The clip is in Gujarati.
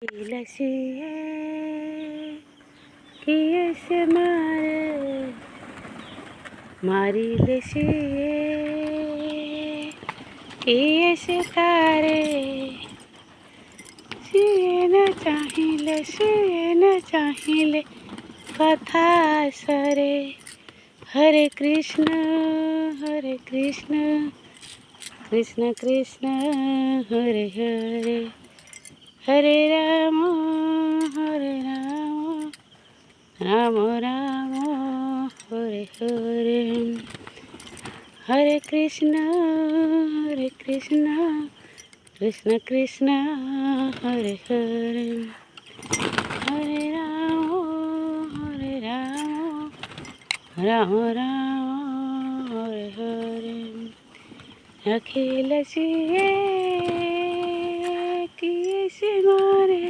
લસીએ કિએ છે મારે મારી લસીએ કિએ છે તારે સિએ ન ચાहिले કથા સરે હરે કૃષ્ણ કૃષ્ણ કૃષ્ણ હરે હરે હરે રામ રામ રામ હરે હરે હરે કૃષ્ણ કૃષ્ણ કૃષ્ણ હરે હરે હરે રામ રામ રામ હરે હરે અખિલ સિએ કિએ છે મારે